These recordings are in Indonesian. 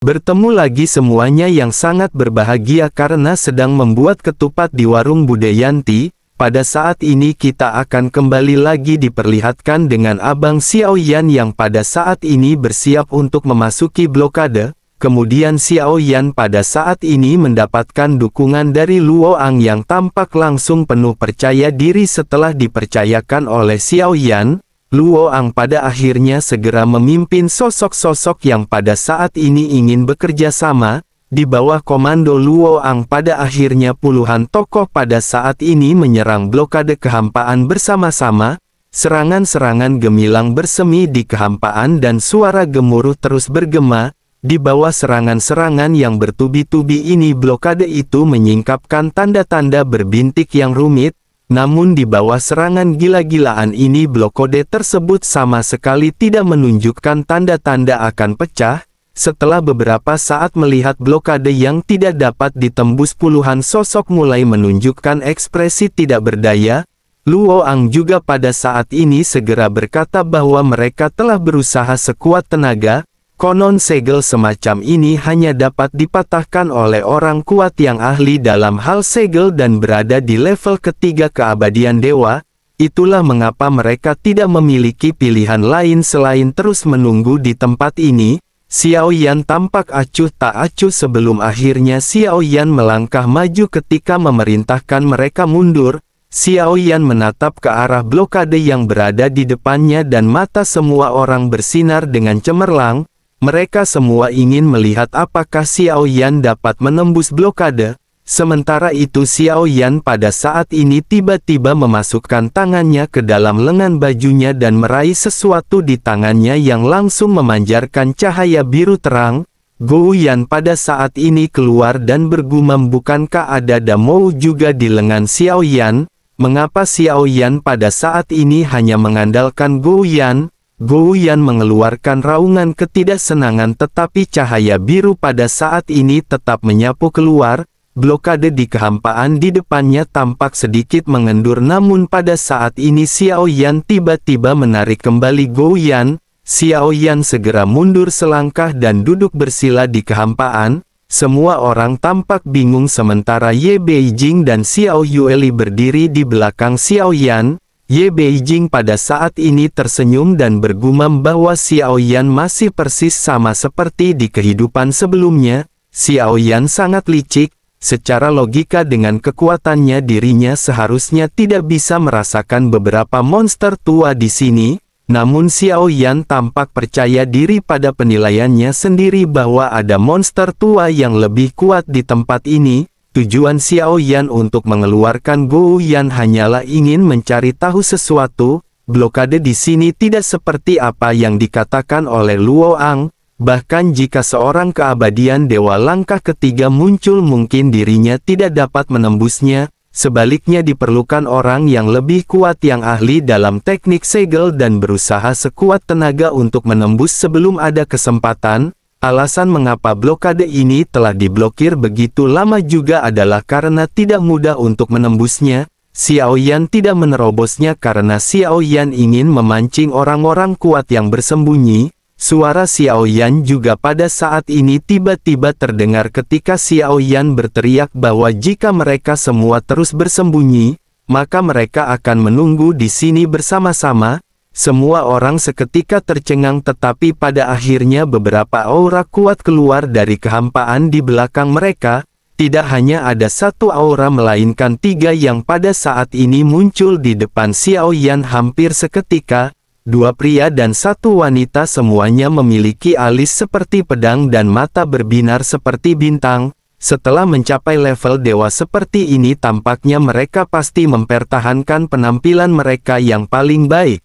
Bertemu lagi semuanya yang sangat berbahagia karena sedang membuat ketupat di warung Bude Yanti. Pada saat ini kita akan kembali lagi diperlihatkan dengan Abang Xiao Yan yang pada saat ini bersiap untuk memasuki blokade. Kemudian Xiao Yan pada saat ini mendapatkan dukungan dari Luo Ang yang tampak langsung penuh percaya diri setelah dipercayakan oleh Xiao Yan. Luo Ang pada akhirnya segera memimpin sosok-sosok yang pada saat ini ingin bekerja sama. Di bawah komando Luo Ang pada akhirnya puluhan tokoh pada saat ini menyerang blokade kehampaan bersama-sama. Serangan-serangan gemilang bersemi di kehampaan dan suara gemuruh terus bergema. Di bawah serangan-serangan yang bertubi-tubi ini blokade itu menyingkapkan tanda-tanda berbintik yang rumit. Namun di bawah serangan gila-gilaan ini blokade tersebut sama sekali tidak menunjukkan tanda-tanda akan pecah. Setelah beberapa saat melihat blokade yang tidak dapat ditembus, puluhan sosok mulai menunjukkan ekspresi tidak berdaya. Luo Ang juga pada saat ini segera berkata bahwa mereka telah berusaha sekuat tenaga. Konon segel semacam ini hanya dapat dipatahkan oleh orang kuat yang ahli dalam hal segel dan berada di level ketiga keabadian dewa. Itulah mengapa mereka tidak memiliki pilihan lain selain terus menunggu di tempat ini. Xiao Yan tampak acuh tak acuh sebelum akhirnya Xiao Yan melangkah maju ketika memerintahkan mereka mundur. Xiao Yan menatap ke arah blokade yang berada di depannya dan mata semua orang bersinar dengan cemerlang. Mereka semua ingin melihat apakah Xiao Yan dapat menembus blokade. Sementara itu Xiao Yan pada saat ini tiba-tiba memasukkan tangannya ke dalam lengan bajunya dan meraih sesuatu di tangannya yang langsung memanjarkan cahaya biru terang. Gou Yan pada saat ini keluar dan bergumam, bukankah ada Damou juga di lengan Xiao Yan? Mengapa Xiao Yan pada saat ini hanya mengandalkan Gou Yan? Gou Yan mengeluarkan raungan ketidaksenangan, tetapi cahaya biru pada saat ini tetap menyapu keluar. Blokade di kehampaan di depannya tampak sedikit mengendur, namun pada saat ini Xiao Yan tiba-tiba menarik kembali Gou Yan. Xiao Yan segera mundur selangkah dan duduk bersila di kehampaan. Semua orang tampak bingung sementara Ye Beijing dan Xiao Yueli berdiri di belakang Xiao Yan. Ye Beijing pada saat ini tersenyum dan bergumam bahwa Xiao Yan masih persis sama seperti di kehidupan sebelumnya. Xiao Yan sangat licik. Secara logika dengan kekuatannya dirinya seharusnya tidak bisa merasakan beberapa monster tua di sini. Namun Xiao Yan tampak percaya diri pada penilaiannya sendiri bahwa ada monster tua yang lebih kuat di tempat ini. Tujuan Xiao Yan untuk mengeluarkan Gou Yan hanyalah ingin mencari tahu sesuatu. Blokade di sini tidak seperti apa yang dikatakan oleh Luo Ang. Bahkan jika seorang keabadian dewa langkah ketiga muncul, mungkin dirinya tidak dapat menembusnya. Sebaliknya diperlukan orang yang lebih kuat yang ahli dalam teknik segel dan berusaha sekuat tenaga untuk menembus sebelum ada kesempatan. Alasan mengapa blokade ini telah diblokir begitu lama juga adalah karena tidak mudah untuk menembusnya. Xiao Yan tidak menerobosnya karena Xiao Yan ingin memancing orang-orang kuat yang bersembunyi. Suara Xiao Yan juga pada saat ini tiba-tiba terdengar ketika Xiao Yan berteriak bahwa jika mereka semua terus bersembunyi, maka mereka akan menunggu di sini bersama-sama. Semua orang seketika tercengang, tetapi pada akhirnya beberapa aura kuat keluar dari kehampaan di belakang mereka. Tidak hanya ada satu aura melainkan tiga yang pada saat ini muncul di depan Xiao Yan hampir seketika. Dua pria dan satu wanita, semuanya memiliki alis seperti pedang dan mata berbinar seperti bintang. Setelah mencapai level dewa seperti ini, tampaknya mereka pasti mempertahankan penampilan mereka yang paling baik.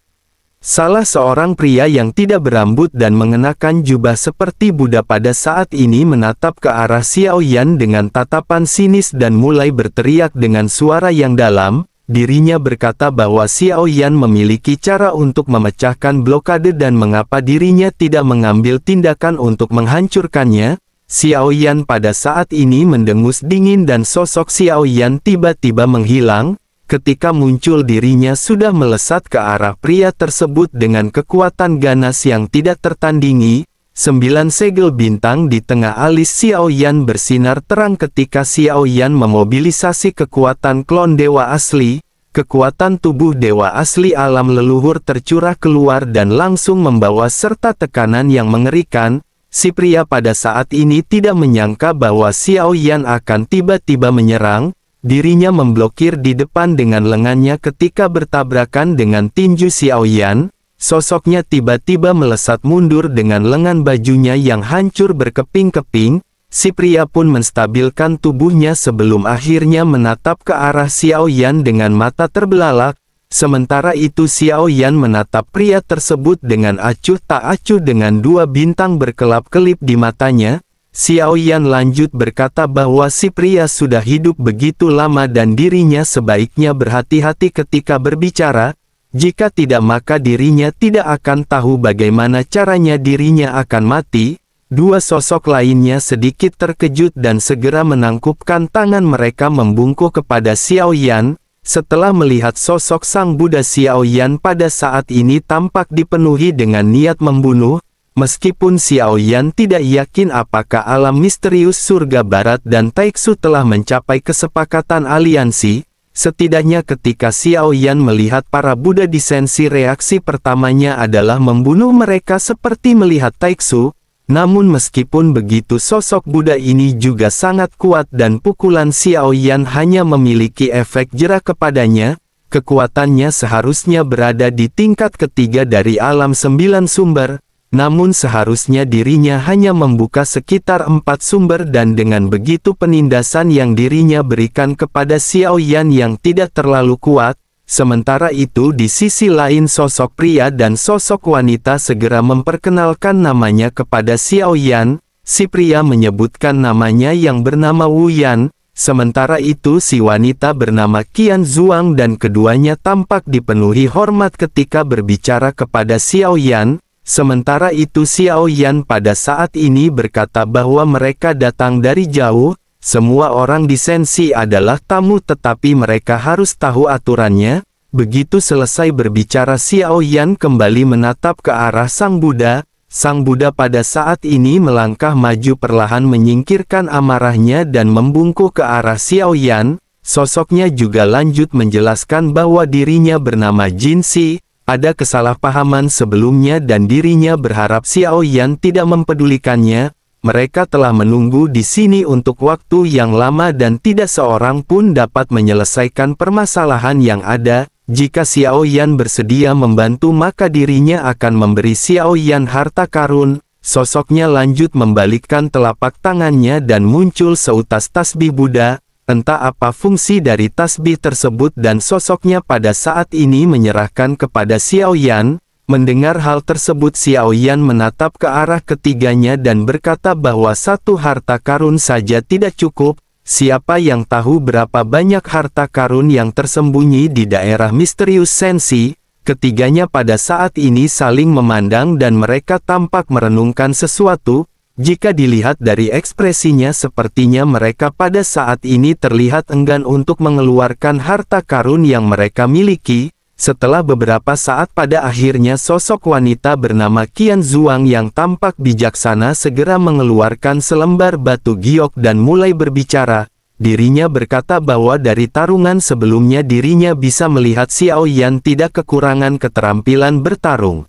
Salah seorang pria yang tidak berambut dan mengenakan jubah seperti Buddha pada saat ini menatap ke arah Xiao Yan dengan tatapan sinis dan mulai berteriak dengan suara yang dalam. Dirinya berkata bahwa Xiao Yan memiliki cara untuk memecahkan blokade dan mengapa dirinya tidak mengambil tindakan untuk menghancurkannya. Xiao Yan pada saat ini mendengus dingin dan sosok Xiao Yan tiba-tiba menghilang. Ketika muncul, dirinya sudah melesat ke arah pria tersebut dengan kekuatan ganas yang tidak tertandingi. 9 segel bintang di tengah alis Xiao Yan bersinar terang ketika Xiao Yan memobilisasi kekuatan klon dewa asli. Kekuatan tubuh dewa asli alam leluhur tercurah keluar dan langsung membawa serta tekanan yang mengerikan. Si pria pada saat ini tidak menyangka bahwa Xiao Yan akan tiba-tiba menyerang. Dirinya memblokir di depan dengan lengannya ketika bertabrakan dengan tinju Xiao Yan. Sosoknya tiba-tiba melesat mundur dengan lengan bajunya yang hancur berkeping-keping. Si pria pun menstabilkan tubuhnya sebelum akhirnya menatap ke arah Xiao Yan dengan mata terbelalak. Sementara itu Xiao Yan menatap pria tersebut dengan acuh tak acuh dengan 2 bintang berkelap-kelip di matanya. Xiao Yan lanjut berkata bahwa si pria sudah hidup begitu lama dan dirinya sebaiknya berhati-hati ketika berbicara. Jika tidak maka dirinya tidak akan tahu bagaimana caranya dirinya akan mati. 2 sosok lainnya sedikit terkejut dan segera menangkupkan tangan mereka membungkuk kepada Xiao Yan. Setelah melihat sosok sang Buddha, Xiao Yan pada saat ini tampak dipenuhi dengan niat membunuh. Meskipun Xiao Yan tidak yakin apakah alam misterius surga barat dan Taiksu telah mencapai kesepakatan aliansi, setidaknya ketika Xiao Yan melihat para Buddha di Sensi, reaksi pertamanya adalah membunuh mereka seperti melihat Taiksu. Namun meskipun begitu sosok Buddha ini juga sangat kuat dan pukulan Xiao Yan hanya memiliki efek jera kepadanya. Kekuatannya seharusnya berada di tingkat ketiga dari alam 9 sumber. Namun seharusnya dirinya hanya membuka sekitar 4 sumber dan dengan begitu penindasan yang dirinya berikan kepada Xiao Yan yang tidak terlalu kuat. Sementara itu di sisi lain sosok pria dan sosok wanita segera memperkenalkan namanya kepada Xiao Yan. Si pria menyebutkan namanya yang bernama Wu Yan. Sementara itu si wanita bernama Qian Zuang dan keduanya tampak dipenuhi hormat ketika berbicara kepada Xiao Yan. Sementara itu Xiao Yan pada saat ini berkata bahwa mereka datang dari jauh, semua orang di Sensi adalah tamu tetapi mereka harus tahu aturannya. Begitu selesai berbicara Xiao Yan kembali menatap ke arah Sang Buddha. Sang Buddha pada saat ini melangkah maju perlahan menyingkirkan amarahnya dan membungkuk ke arah Xiao Yan. Sosoknya juga lanjut menjelaskan bahwa dirinya bernama Jin Si. Ada kesalahpahaman sebelumnya dan dirinya berharap Xiao Yan tidak mempedulikannya. Mereka telah menunggu di sini untuk waktu yang lama dan tidak seorang pun dapat menyelesaikan permasalahan yang ada. Jika Xiao Yan bersedia membantu maka dirinya akan memberi Xiao Yan harta karun. Sosoknya lanjut membalikkan telapak tangannya dan muncul seutas tasbih Buddha. Entah apa fungsi dari tasbih tersebut dan sosoknya pada saat ini menyerahkan kepada Xiao Yan. Mendengar hal tersebut Xiao Yan menatap ke arah ketiganya dan berkata bahwa 1 harta karun saja tidak cukup. Siapa yang tahu berapa banyak harta karun yang tersembunyi di daerah misterius Sensi? Ketiganya pada saat ini saling memandang dan mereka tampak merenungkan sesuatu. Jika dilihat dari ekspresinya sepertinya mereka pada saat ini terlihat enggan untuk mengeluarkan harta karun yang mereka miliki. Setelah beberapa saat pada akhirnya sosok wanita bernama Qian Zuang yang tampak bijaksana segera mengeluarkan selembar batu giok dan mulai berbicara. Dirinya berkata bahwa dari tarungan sebelumnya dirinya bisa melihat Xiao Yan tidak kekurangan keterampilan bertarung.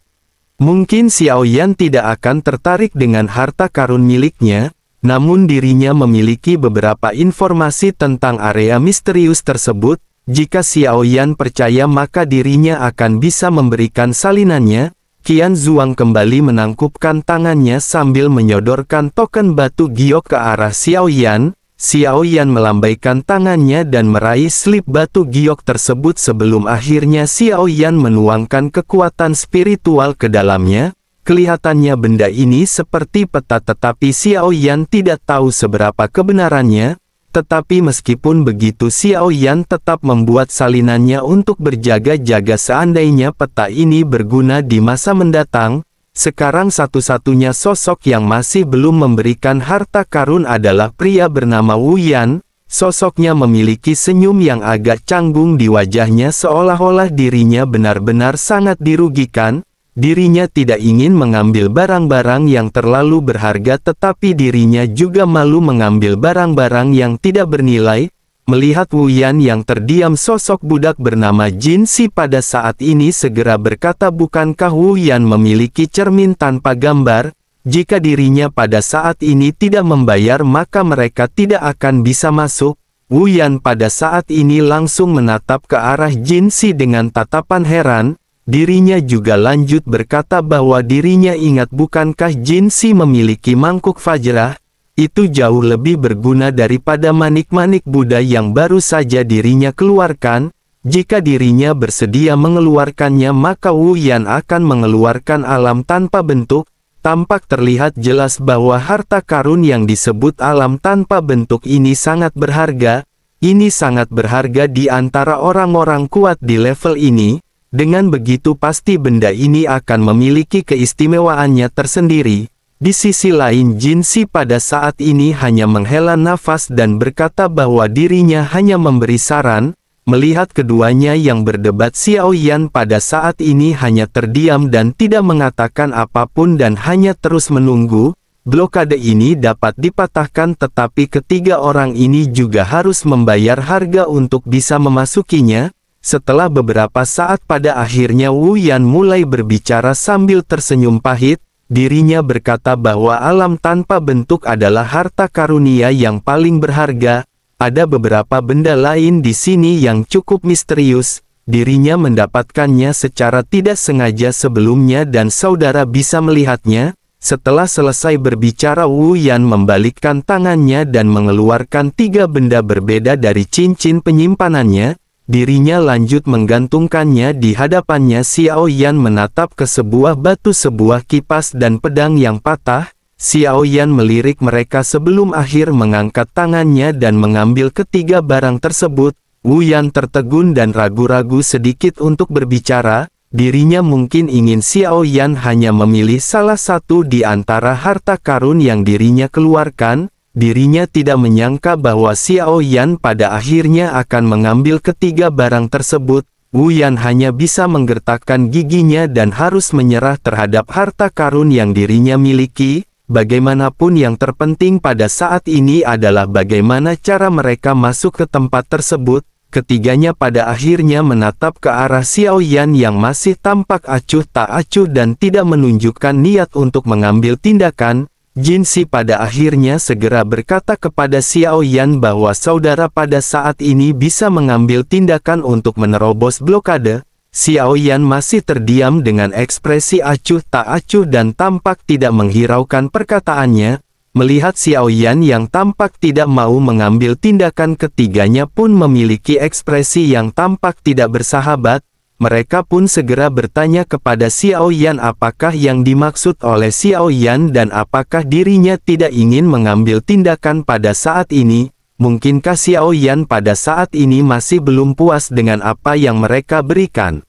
Mungkin Xiao Yan tidak akan tertarik dengan harta karun miliknya, namun dirinya memiliki beberapa informasi tentang area misterius tersebut. Jika Xiao Yan percaya maka dirinya akan bisa memberikan salinannya. Qian Zuang kembali menangkupkan tangannya sambil menyodorkan token batu giok ke arah Xiao Yan. Xiao Yan melambaikan tangannya dan meraih slip batu giok tersebut sebelum akhirnya Xiao Yan menuangkan kekuatan spiritual ke dalamnya. Kelihatannya benda ini seperti peta tetapi Xiao Yan tidak tahu seberapa kebenarannya. Tetapi meskipun begitu Xiao Yan tetap membuat salinannya untuk berjaga-jaga seandainya peta ini berguna di masa mendatang. Sekarang satu-satunya sosok yang masih belum memberikan harta karun adalah pria bernama Wu Yan. Sosoknya memiliki senyum yang agak canggung di wajahnya seolah-olah dirinya benar-benar sangat dirugikan. Dirinya tidak ingin mengambil barang-barang yang terlalu berharga, tetapi dirinya juga malu mengambil barang-barang yang tidak bernilai. Melihat Wu Yan yang terdiam, sosok budak bernama Jin Si pada saat ini segera berkata, bukankah Wu Yan memiliki cermin tanpa gambar? Jika dirinya pada saat ini tidak membayar maka mereka tidak akan bisa masuk. Wu Yan pada saat ini langsung menatap ke arah Jin Si dengan tatapan heran. Dirinya juga lanjut berkata bahwa dirinya ingat, bukankah Jin Si memiliki mangkuk Fajrah? Itu jauh lebih berguna daripada manik-manik Buddha yang baru saja dirinya keluarkan. Jika dirinya bersedia mengeluarkannya maka Wu Yan akan mengeluarkan alam tanpa bentuk. Tampak terlihat jelas bahwa harta karun yang disebut alam tanpa bentuk ini sangat berharga. Ini sangat berharga di antara orang-orang kuat di level ini. Dengan begitu pasti benda ini akan memiliki keistimewaannya tersendiri. Di sisi lain Jin Si pada saat ini hanya menghela nafas dan berkata bahwa dirinya hanya memberi saran. Melihat keduanya yang berdebat, Xiao Yan pada saat ini hanya terdiam dan tidak mengatakan apapun dan hanya terus menunggu. Blokade ini dapat dipatahkan, tetapi ketiga orang ini juga harus membayar harga untuk bisa memasukinya. Setelah beberapa saat pada akhirnya Wu Yan mulai berbicara sambil tersenyum pahit. Dirinya berkata bahwa alam tanpa bentuk adalah harta karunia yang paling berharga. Ada beberapa benda lain di sini yang cukup misterius. Dirinya mendapatkannya secara tidak sengaja sebelumnya dan saudara bisa melihatnya. Setelah selesai berbicara, Wu Yan membalikkan tangannya dan mengeluarkan 3 benda berbeda dari cincin penyimpanannya. Dirinya lanjut menggantungkannya di hadapannya. Xiao Yan menatap ke sebuah batu, sebuah kipas dan pedang yang patah. Xiao Yan melirik mereka sebelum akhir mengangkat tangannya dan mengambil ketiga barang tersebut. Wu Yan tertegun dan ragu-ragu sedikit untuk berbicara. Dirinya mungkin ingin Xiao Yan hanya memilih salah satu di antara harta karun yang dirinya keluarkan. Dirinya tidak menyangka bahwa Xiao Yan pada akhirnya akan mengambil ketiga barang tersebut. Wu Yan hanya bisa menggertakkan giginya dan harus menyerah terhadap harta karun yang dirinya miliki. Bagaimanapun yang terpenting pada saat ini adalah bagaimana cara mereka masuk ke tempat tersebut. Ketiganya pada akhirnya menatap ke arah Xiao Yan yang masih tampak acuh tak acuh dan tidak menunjukkan niat untuk mengambil tindakan. Jin Si pada akhirnya segera berkata kepada Xiao Yan bahwa saudara pada saat ini bisa mengambil tindakan untuk menerobos blokade. Xiao Yan masih terdiam dengan ekspresi acuh tak acuh dan tampak tidak menghiraukan perkataannya. Melihat Xiao Yan yang tampak tidak mau mengambil tindakan, ketiganya pun memiliki ekspresi yang tampak tidak bersahabat. Mereka pun segera bertanya kepada Xiao Yan apakah yang dimaksud oleh Xiao Yan dan apakah dirinya tidak ingin mengambil tindakan pada saat ini. Mungkinkah Xiao Yan pada saat ini masih belum puas dengan apa yang mereka berikan?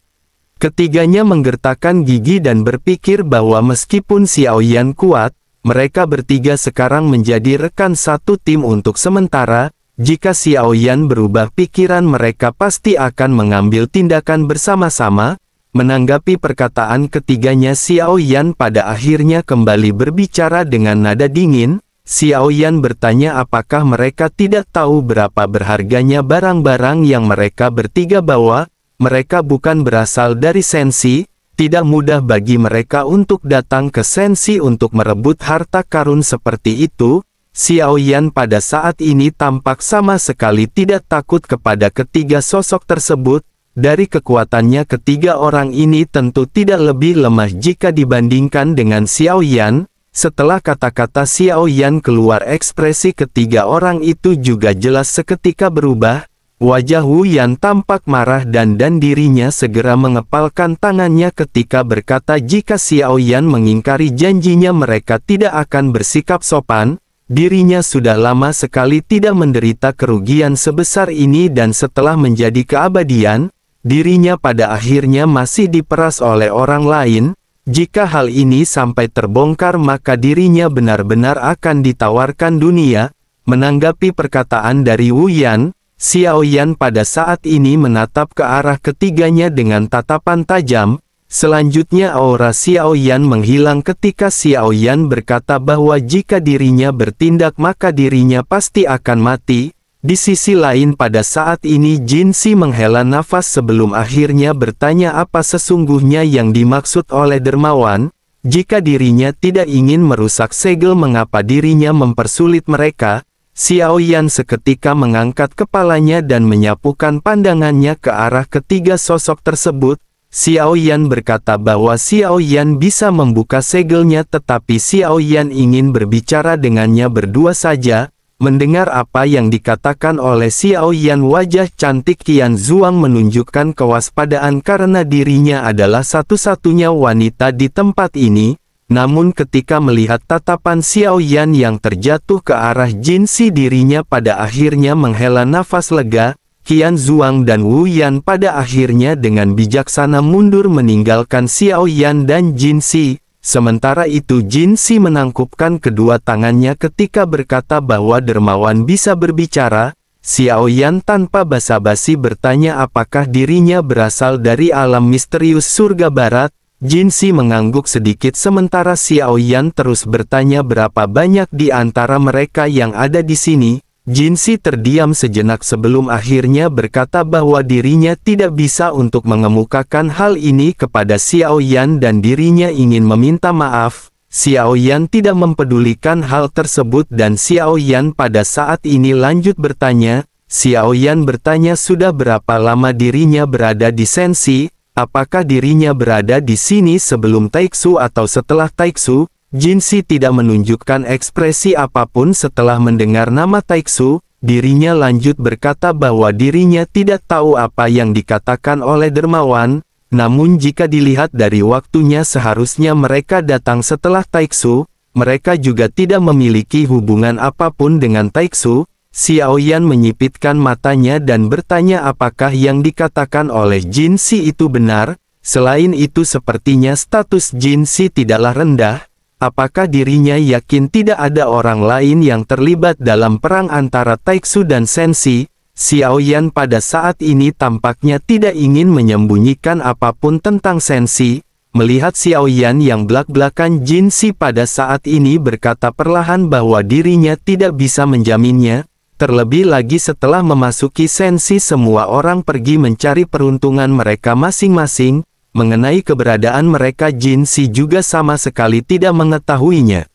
Ketiganya menggertakkan gigi dan berpikir bahwa meskipun Xiao Yan kuat, mereka bertiga sekarang menjadi rekan satu tim untuk sementara. Jika Xiao Yan berubah pikiran, mereka pasti akan mengambil tindakan bersama-sama. Menanggapi perkataan ketiganya, Xiao Yan pada akhirnya kembali berbicara dengan nada dingin. Xiao Yan bertanya apakah mereka tidak tahu berapa berharganya barang-barang yang mereka bertiga bawa. Mereka bukan berasal dari Sensi. Tidak mudah bagi mereka untuk datang ke Sensi untuk merebut harta karun seperti itu. Xiao Yan pada saat ini tampak sama sekali tidak takut kepada ketiga sosok tersebut. Dari kekuatannya, ketiga orang ini tentu tidak lebih lemah jika dibandingkan dengan Xiao Yan. Setelah kata-kata Xiao Yan keluar, ekspresi ketiga orang itu juga jelas seketika berubah. Wajah Wu Yan tampak marah dan dirinya segera mengepalkan tangannya ketika berkata jika Xiao Yan mengingkari janjinya mereka tidak akan bersikap sopan. Dirinya sudah lama sekali tidak menderita kerugian sebesar ini dan setelah menjadi keabadian, dirinya pada akhirnya masih diperas oleh orang lain. Jika hal ini sampai terbongkar maka dirinya benar-benar akan ditawarkan dunia. Menanggapi perkataan dari Wu Yan, Xiao Yan pada saat ini menatap ke arah ketiganya dengan tatapan tajam. Selanjutnya aura Xiao Yan menghilang ketika Xiao Yan berkata bahwa jika dirinya bertindak maka dirinya pasti akan mati. Di sisi lain pada saat ini Jin Si menghela nafas sebelum akhirnya bertanya apa sesungguhnya yang dimaksud oleh dermawan. Jika dirinya tidak ingin merusak segel mengapa dirinya mempersulit mereka? Xiao Yan seketika mengangkat kepalanya dan menyapukan pandangannya ke arah ketiga sosok tersebut. Xiao Yan berkata bahwa Xiao Yan bisa membuka segelnya tetapi Xiao Yan ingin berbicara dengannya berdua saja. Mendengar apa yang dikatakan oleh Xiao Yan, wajah cantik Qian Zuang menunjukkan kewaspadaan karena dirinya adalah satu-satunya wanita di tempat ini. Namun ketika melihat tatapan Xiao Yan yang terjatuh ke arah Jin Si, dirinya pada akhirnya menghela nafas lega. Qian Zuang dan Wu Yan pada akhirnya dengan bijaksana mundur meninggalkan Xiao Yan dan Jin Si. Sementara itu Jin Si menangkupkan kedua tangannya ketika berkata bahwa dermawan bisa berbicara. Xiao Yan tanpa basa-basi bertanya apakah dirinya berasal dari alam misterius surga barat. Jin Si mengangguk sedikit sementara Xiao Yan terus bertanya berapa banyak di antara mereka yang ada di sini. Jin Si terdiam sejenak sebelum akhirnya berkata bahwa dirinya tidak bisa untuk mengemukakan hal ini kepada Xiao Yan dan dirinya ingin meminta maaf. Xiao Yan tidak mempedulikan hal tersebut dan Xiao Yan pada saat ini lanjut bertanya. Xiao Yan bertanya sudah berapa lama dirinya berada di Sensi, apakah dirinya berada di sini sebelum Taiksu atau setelah Taiksu? Jin Si tidak menunjukkan ekspresi apapun setelah mendengar nama Taiksu. Dirinya lanjut berkata bahwa dirinya tidak tahu apa yang dikatakan oleh dermawan. Namun jika dilihat dari waktunya seharusnya mereka datang setelah Taiksu. Mereka juga tidak memiliki hubungan apapun dengan Taiksu. Xiao Yan menyipitkan matanya dan bertanya apakah yang dikatakan oleh Jin Si itu benar. Selain itu sepertinya status Jin Si tidaklah rendah. Apakah dirinya yakin tidak ada orang lain yang terlibat dalam perang antara Taiksu dan Sensi? Xiao Yan pada saat ini tampaknya tidak ingin menyembunyikan apapun tentang Sensi. Melihat Xiao Yan yang belak-belakan, Jin Si pada saat ini berkata perlahan bahwa dirinya tidak bisa menjaminnya. Terlebih lagi setelah memasuki Sensi semua orang pergi mencari peruntungan mereka masing-masing. Mengenai keberadaan mereka Jin Si juga sama sekali tidak mengetahuinya.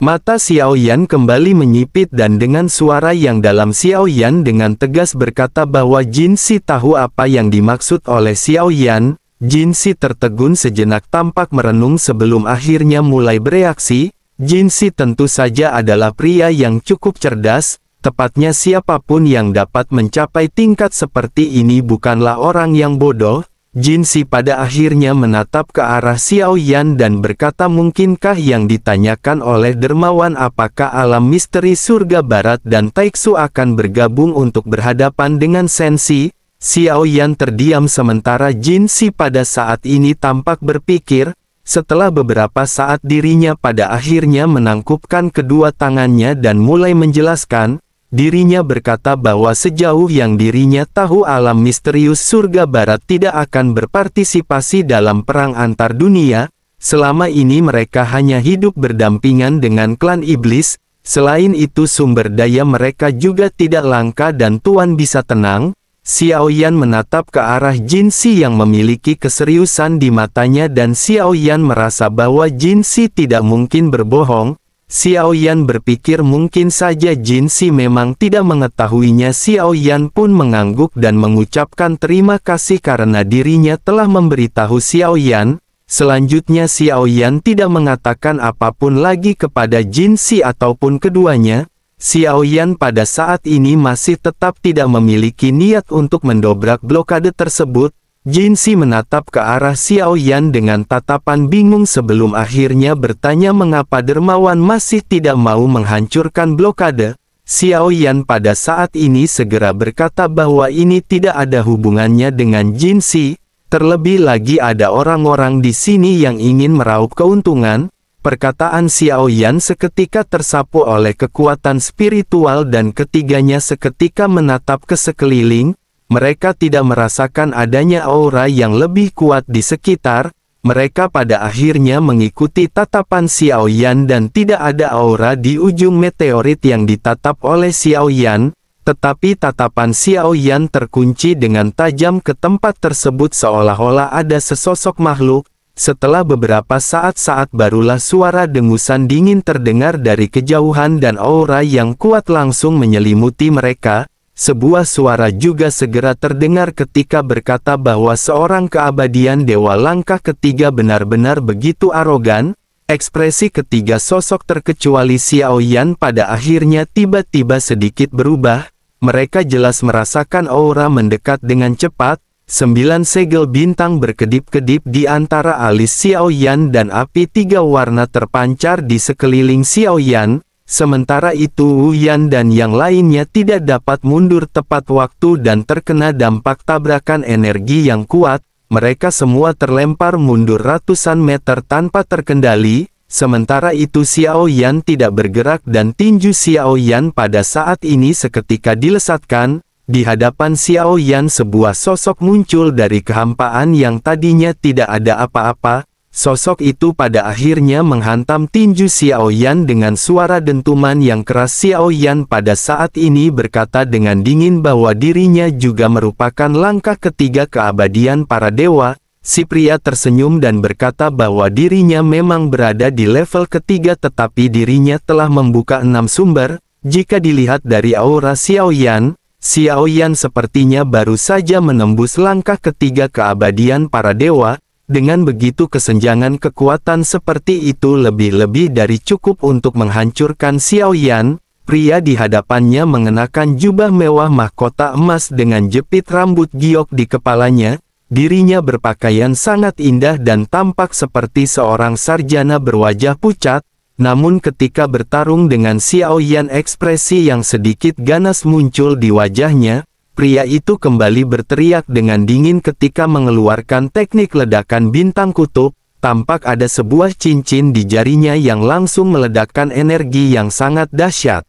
Mata Xiao Yan kembali menyipit dan dengan suara yang dalam Xiao Yan dengan tegas berkata bahwa Jin Si tahu apa yang dimaksud oleh Xiao Yan. Jin Si tertegun sejenak tampak merenung sebelum akhirnya mulai bereaksi. Jin Si tentu saja adalah pria yang cukup cerdas. Tepatnya siapapun yang dapat mencapai tingkat seperti ini bukanlah orang yang bodoh. Jin Si pada akhirnya menatap ke arah Xiao Yan dan berkata mungkinkah yang ditanyakan oleh dermawan apakah alam misteri surga barat dan Taiksu akan bergabung untuk berhadapan dengan Sensi? Xiao Yan terdiam sementara Jin Si pada saat ini tampak berpikir. Setelah beberapa saat dirinya pada akhirnya menangkupkan kedua tangannya dan mulai menjelaskan. Dirinya berkata bahwa sejauh yang dirinya tahu alam misterius surga barat tidak akan berpartisipasi dalam perang antar dunia. Selama ini mereka hanya hidup berdampingan dengan klan iblis. Selain itu sumber daya mereka juga tidak langka dan Tuan bisa tenang. Xiao Yan menatap ke arah Jin Si yang memiliki keseriusan di matanya dan Xiao Yan merasa bahwa Jin Si tidak mungkin berbohong. Xiao Yan berpikir mungkin saja Jin Si memang tidak mengetahuinya. Xiao Yan pun mengangguk dan mengucapkan terima kasih karena dirinya telah memberitahu Xiao Yan. Selanjutnya Xiao Yan tidak mengatakan apapun lagi kepada Jin Si ataupun keduanya. Xiao Yan pada saat ini masih tetap tidak memiliki niat untuk mendobrak blokade tersebut. Jin Si menatap ke arah Xiao Yan dengan tatapan bingung sebelum akhirnya bertanya mengapa dermawan masih tidak mau menghancurkan blokade. Xiao Yan pada saat ini segera berkata bahwa ini tidak ada hubungannya dengan Jin Si. Terlebih lagi ada orang-orang di sini yang ingin meraup keuntungan. Perkataan Xiao Yan seketika tersapu oleh kekuatan spiritual dan ketiganya seketika menatap ke sekeliling. Mereka tidak merasakan adanya aura yang lebih kuat di sekitar. mereka pada akhirnya mengikuti tatapan Xiao Yan dan tidak ada aura di ujung meteorit yang ditatap oleh Xiao Yan, tetapi tatapan Xiao Yan terkunci dengan tajam ke tempat tersebut seolah-olah ada sesosok makhluk. Setelah beberapa saat barulah suara dengusan dingin terdengar dari kejauhan dan aura yang kuat langsung menyelimuti mereka. Sebuah suara juga segera terdengar ketika berkata bahwa seorang keabadian dewa langkah ketiga benar-benar begitu arogan. Ekspresi ketiga sosok terkecuali Xiao Yan pada akhirnya tiba-tiba sedikit berubah. Mereka jelas merasakan aura mendekat dengan cepat. 9 segel bintang berkedip-kedip di antara alis Xiao Yan dan api 3 warna terpancar di sekeliling Xiao Yan. Sementara itu Wu Yan dan yang lainnya tidak dapat mundur tepat waktu dan terkena dampak tabrakan energi yang kuat. Mereka semua terlempar mundur ratusan meter tanpa terkendali. Sementara itu Xiao Yan tidak bergerak dan tinju Xiao Yan pada saat ini seketika dilesatkan. Di hadapan Xiao Yan sebuah sosok muncul dari kehampaan yang tadinya tidak ada apa-apa. Sosok itu pada akhirnya menghantam tinju Xiao Yan dengan suara dentuman yang keras. Xiao Yan pada saat ini berkata dengan dingin bahwa dirinya juga merupakan langkah ketiga keabadian para dewa. Si pria tersenyum dan berkata bahwa dirinya memang berada di level ketiga tetapi dirinya telah membuka 6 sumber. Jika dilihat dari aura Xiao Yan sepertinya baru saja menembus langkah ketiga keabadian para dewa. Dengan begitu kesenjangan kekuatan seperti itu lebih-lebih dari cukup untuk menghancurkan Xiao Yan. Pria di hadapannya mengenakan jubah mewah mahkota emas dengan jepit rambut giok di kepalanya. Dirinya berpakaian sangat indah dan tampak seperti seorang sarjana berwajah pucat. Namun ketika bertarung dengan Xiao Yan ekspresi yang sedikit ganas muncul di wajahnya. Pria itu kembali berteriak dengan dingin ketika mengeluarkan teknik ledakan bintang kutub. Tampak ada sebuah cincin di jarinya yang langsung meledakkan energi yang sangat dahsyat.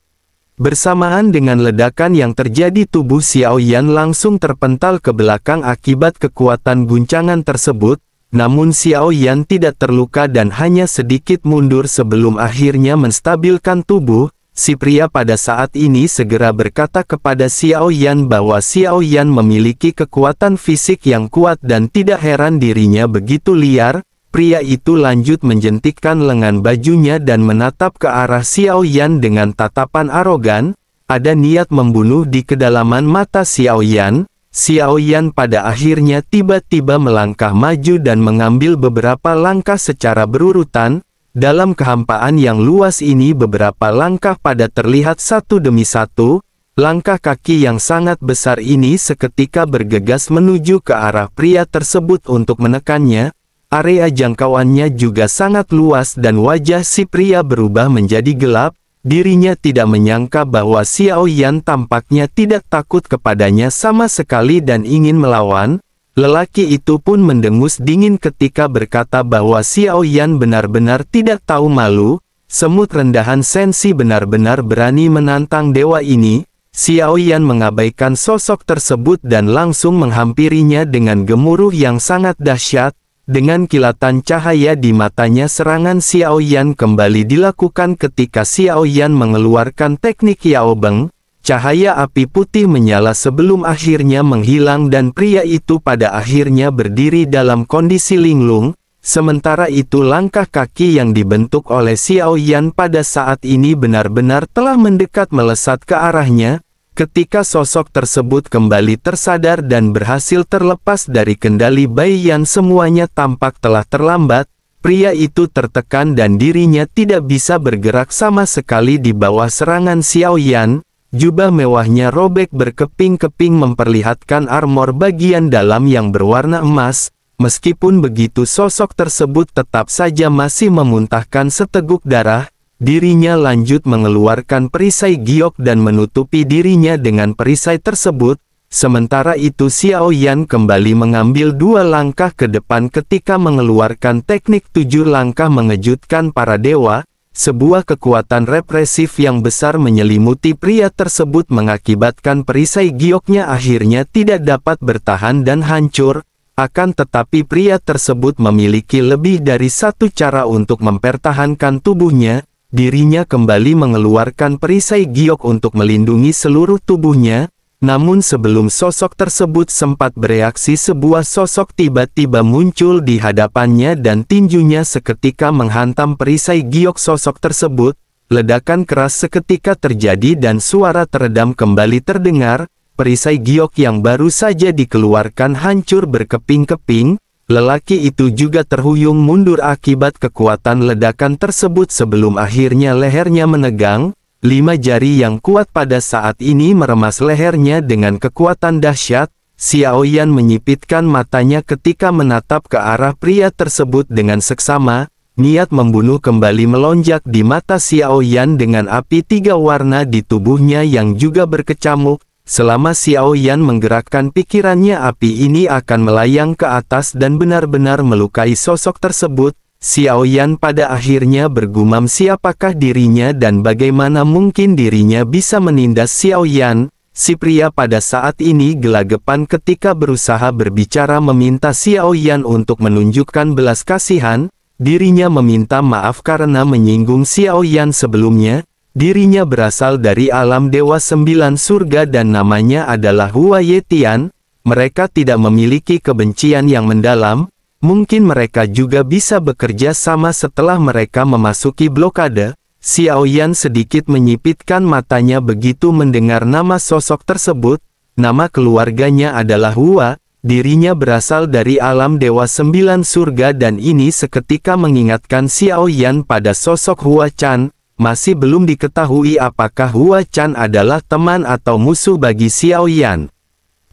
Bersamaan dengan ledakan yang terjadi tubuh Xiao Yan langsung terpental ke belakang akibat kekuatan guncangan tersebut. Namun Xiao Yan tidak terluka dan hanya sedikit mundur sebelum akhirnya menstabilkan tubuh. Si pria pada saat ini segera berkata kepada Xiao Yan bahwa Xiao Yan memiliki kekuatan fisik yang kuat dan tidak heran dirinya begitu liar. Pria itu lanjut menjentikkan lengan bajunya dan menatap ke arah Xiao Yan dengan tatapan arogan. Ada niat membunuh di kedalaman mata Xiao Yan. Xiao Yan pada akhirnya tiba-tiba melangkah maju dan mengambil beberapa langkah secara berurutan. Dalam kehampaan yang luas ini beberapa langkah pada terlihat satu demi satu. Langkah kaki yang sangat besar ini seketika bergegas menuju ke arah pria tersebut untuk menekannya. Area jangkauannya juga sangat luas dan wajah si pria berubah menjadi gelap. Dirinya tidak menyangka bahwa Xiao Yan tampaknya tidak takut kepadanya sama sekali dan ingin melawan. Lelaki itu pun mendengus dingin ketika berkata bahwa Xiao Yan benar-benar tidak tahu malu. Semut rendahan sensi benar-benar berani menantang dewa ini. Xiao Yan mengabaikan sosok tersebut dan langsung menghampirinya dengan gemuruh yang sangat dahsyat. Dengan kilatan cahaya di matanya serangan Xiao Yan kembali dilakukan ketika Xiao Yan mengeluarkan teknik Yao Beng. Cahaya api putih menyala sebelum akhirnya menghilang dan pria itu pada akhirnya berdiri dalam kondisi linglung. Sementara itu langkah kaki yang dibentuk oleh Xiao Yan pada saat ini benar-benar telah mendekat melesat ke arahnya. Ketika sosok tersebut kembali tersadar dan berhasil terlepas dari kendali Bai Yan semuanya tampak telah terlambat. Pria itu tertekan dan dirinya tidak bisa bergerak sama sekali di bawah serangan Xiao Yan. Jubah mewahnya robek berkeping-keping memperlihatkan armor bagian dalam yang berwarna emas. Meskipun begitu sosok tersebut tetap saja masih memuntahkan seteguk darah. Dirinya lanjut mengeluarkan perisai giok dan menutupi dirinya dengan perisai tersebut. Sementara itu Xiao Yan kembali mengambil 2 langkah ke depan ketika mengeluarkan teknik 7 langkah mengejutkan para dewa. Sebuah kekuatan represif yang besar menyelimuti pria tersebut mengakibatkan perisai gioknya akhirnya tidak dapat bertahan dan hancur. Akan tetapi pria tersebut memiliki lebih dari satu cara untuk mempertahankan tubuhnya. Dirinya kembali mengeluarkan perisai giok untuk melindungi seluruh tubuhnya. Namun sebelum sosok tersebut sempat bereaksi, sebuah sosok tiba-tiba muncul di hadapannya dan tinjunya seketika menghantam perisai giok sosok tersebut. Ledakan keras seketika terjadi dan suara teredam kembali terdengar. Perisai giok yang baru saja dikeluarkan hancur berkeping-keping. Lelaki itu juga terhuyung mundur akibat kekuatan ledakan tersebut sebelum akhirnya lehernya menegang. 5 jari yang kuat pada saat ini meremas lehernya dengan kekuatan dahsyat. Xiao Yan menyipitkan matanya ketika menatap ke arah pria tersebut dengan seksama. Niat membunuh kembali melonjak di mata Xiao Yan dengan api 3 warna di tubuhnya yang juga berkecamuk. Selama Xiao Yan menggerakkan pikirannya, api ini akan melayang ke atas dan benar-benar melukai sosok tersebut. Xiao Yan pada akhirnya bergumam siapakah dirinya dan bagaimana mungkin dirinya bisa menindas Xiao Yan. Si pria pada saat ini gelagapan ketika berusaha berbicara meminta Xiao Yan untuk menunjukkan belas kasihan. Dirinya meminta maaf karena menyinggung Xiao Yan sebelumnya. Dirinya berasal dari alam Dewa 9 Surga dan namanya adalah Hua Yetian. Mereka tidak memiliki kebencian yang mendalam. Mungkin mereka juga bisa bekerja sama setelah mereka memasuki blokade. Xiao Yan sedikit menyipitkan matanya begitu mendengar nama sosok tersebut. Nama keluarganya adalah Hua. Dirinya berasal dari alam Dewa 9 Surga dan ini seketika mengingatkan Xiao Yan pada sosok Hua Chan. Masih belum diketahui apakah Hua Chan adalah teman atau musuh bagi Xiao Yan.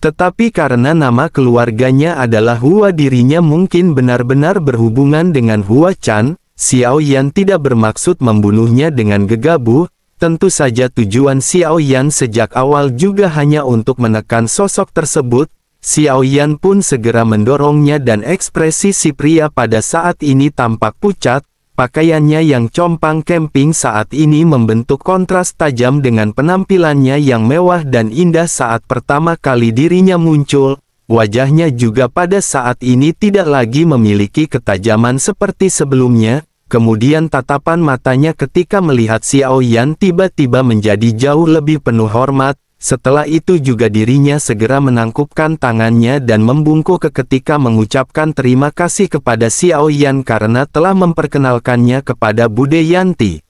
Tetapi karena nama keluarganya adalah Hua, dirinya mungkin benar-benar berhubungan dengan Hua Chan. Xiao Yan tidak bermaksud membunuhnya dengan gegabah. Tentu saja tujuan Xiao Yan sejak awal juga hanya untuk menekan sosok tersebut. Xiao Yan pun segera mendorongnya dan ekspresi si pria pada saat ini tampak pucat. Pakaiannya yang compang-camping saat ini membentuk kontras tajam dengan penampilannya yang mewah dan indah saat pertama kali dirinya muncul. Wajahnya juga pada saat ini tidak lagi memiliki ketajaman seperti sebelumnya. Kemudian tatapan matanya ketika melihat Xiao Yan tiba-tiba menjadi jauh lebih penuh hormat. Setelah itu juga dirinya segera menangkupkan tangannya dan membungkuk ketika mengucapkan terima kasih kepada Xiao Yan karena telah memperkenalkannya kepada Bude Yanti.